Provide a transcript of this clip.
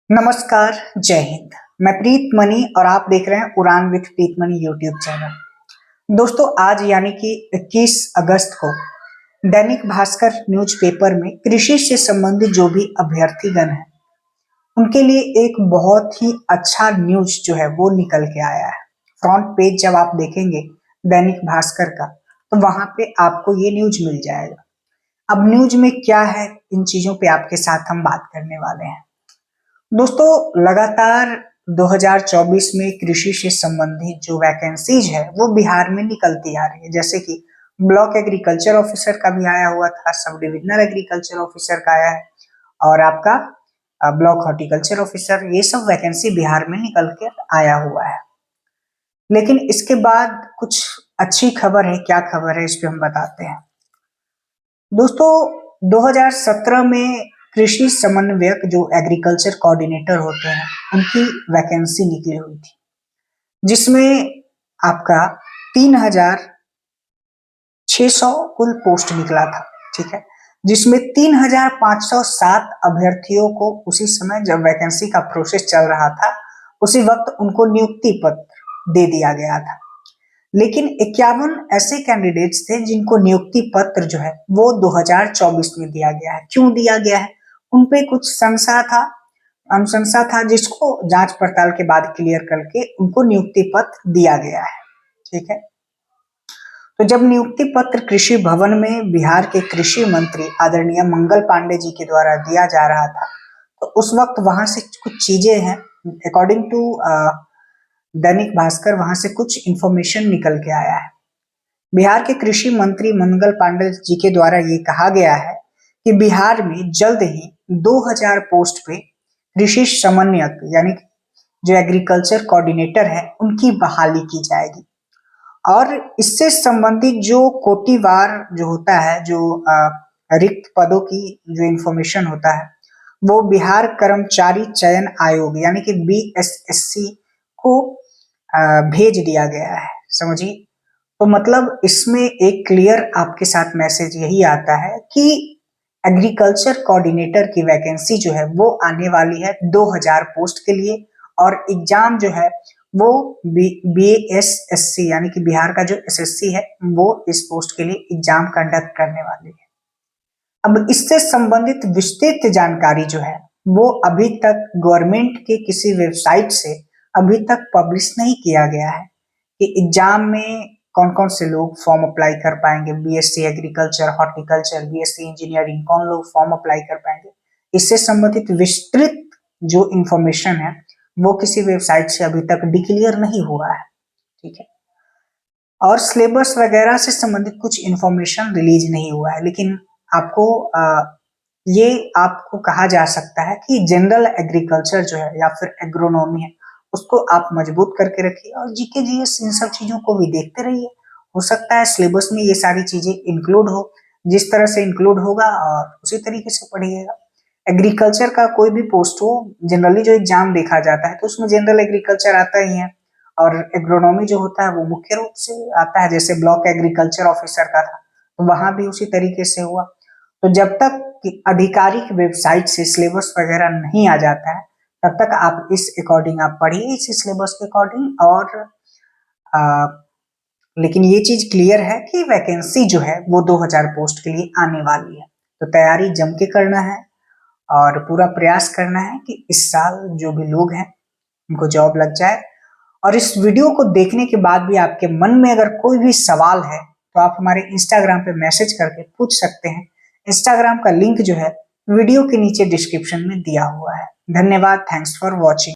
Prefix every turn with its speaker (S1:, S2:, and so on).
S1: नमस्कार, जय हिंद। मैं प्रीत मनी और आप देख रहे हैं उड़ान with Preet money YouTube channel. दोस्तों, आज यानी कि 21 अगस्त को दैनिक भास्कर न्यूज़पेपर में कृषि से संबंधित जो भी अभ्यर्थीगण हैं उनके लिए एक बहुत ही अच्छा न्यूज जो है वो निकल के आया है। फ्रंट पेज जब आप देखेंगे दैनिक भास्कर का तो वहां पे आपको ये न्यूज मिल जाएगा। अब न्यूज में क्या है, इन चीजों पे आपके साथ हम बात करने वाले हैं। दोस्तों, लगातार 2024 में कृषि से संबंधित जो वैकेंसीज है वो बिहार में निकलती आ रही है। जैसे कि ब्लॉक एग्रीकल्चर ऑफिसर का भी आया हुआ था, सब डिविजनल एग्रीकल्चर ऑफिसर का आया है और आपका ब्लॉक हॉर्टिकल्चर ऑफिसर, ये सब वैकेंसी बिहार में निकल के आया हुआ है। लेकिन इसके बाद कुछ अच्छी खबर है। क्या खबर है, इस पे हम बताते हैं। दोस्तों, 2017 में कृषि समन्वयक जो एग्रीकल्चर कोऑर्डिनेटर होते हैं उनकी वैकेंसी निकली हुई थी, जिसमें आपका 3600 कुल पोस्ट निकला था। ठीक है, जिसमें 3507 अभ्यर्थियों को उसी समय जब वैकेंसी का प्रोसेस चल रहा था उसी वक्त उनको नियुक्ति पत्र दे दिया गया था। लेकिन 51 ऐसे कैंडिडेट्स थे जिनको नियुक्ति पत्र जो है वो 2024 में दिया गया है। क्यों दिया गया है, उनपे कुछ अनुशंसा था जिसको जांच पड़ताल के बाद क्लियर करके उनको नियुक्ति पत्र दिया गया है। ठीक है, तो जब नियुक्ति पत्र कृषि भवन में बिहार के कृषि मंत्री आदरणीय मंगल पांडे जी के द्वारा दिया जा रहा था तो उस वक्त वहां से कुछ चीजें हैं, अकॉर्डिंग टू दैनिक भास्कर, वहां से कुछ इंफॉर्मेशन निकल के आया है। बिहार के कृषि मंत्री मंगल पांडे जी के द्वारा ये कहा गया है कि बिहार में जल्द ही 2000 पोस्ट पे कृषि समन्वयक यानी जो एग्रीकल्चर कोऑर्डिनेटर है उनकी बहाली की जाएगी और इससे संबंधित जो कोटिवार जो होता है, जो रिक्त पदों की जो इंफॉर्मेशन होता है वो बिहार कर्मचारी चयन आयोग यानी कि BSSC को भेज दिया गया है। समझिए, तो मतलब इसमें एक क्लियर आपके साथ मैसेज यही आता है कि एग्रीकल्चर कोऑर्डिनेटर की वैकेंसी जो है वो आने वाली है 2000 पोस्ट के लिए और एग्जाम जो है वो BSSC यानी कि बिहार का जो SSC है वो इस पोस्ट के लिए एग्जाम कंडक्ट करने वाली है। अब इससे संबंधित विस्तृत जानकारी जो है वो अभी तक गवर्नमेंट के किसी वेबसाइट से अभी तक पब्लिश नहीं किया गया है कि एग्जाम में कौन कौन से लोग फॉर्म अप्लाई कर पाएंगे। BSc agriculture, horticulture, BSc engineering, कौन लोग फॉर्म अप्लाई कर पाएंगे। इससे संबंधित विस्तृत जो इंफॉर्मेशन है वो किसी वेबसाइट से अभी तक डिक्लेयर नहीं हुआ है। ठीक है, और सिलेबस वगैरह से संबंधित कुछ इंफॉर्मेशन रिलीज नहीं हुआ है। लेकिन ये आपको कहा जा सकता है कि जनरल एग्रीकल्चर जो है या फिर एग्रोनॉमी है उसको आप मजबूत करके रखिए और जीके जीएस इन सब चीजों को भी देखते रहिए। हो सकता है सिलेबस में ये सारी चीजें इंक्लूड हो, जिस तरह से इंक्लूड होगा और उसी तरीके से पढ़िएगा। एग्रीकल्चर का कोई भी पोस्ट हो, जनरली जो एग्जाम देखा जाता है तो उसमें जनरल एग्रीकल्चर आता ही है और एग्रोनॉमी जो होता है वो मुख्य रूप से आता है। जैसे ब्लॉक एग्रीकल्चर ऑफिसर का था तो वहां भी उसी तरीके से हुआ। तो जब तक आधिकारिक वेबसाइट से सिलेबस वगैरह नहीं आ जाता है तब तक आप इस अकॉर्डिंग आप पढ़िए, इस सिलेबस के अकॉर्डिंग। और लेकिन ये चीज क्लियर है कि वैकेंसी जो है वो 2000 पोस्ट के लिए आने वाली है, तो तैयारी जम के करना है और पूरा प्रयास करना है कि इस साल जो भी लोग हैं उनको जॉब लग जाए। और इस वीडियो को देखने के बाद भी आपके मन में अगर कोई भी सवाल है तो आप हमारे इंस्टाग्राम पे मैसेज करके पूछ सकते हैं। इंस्टाग्राम का लिंक जो है वीडियो के नीचे डिस्क्रिप्शन में दिया हुआ है। धन्यवाद, थैंक्स फॉर वॉचिंग।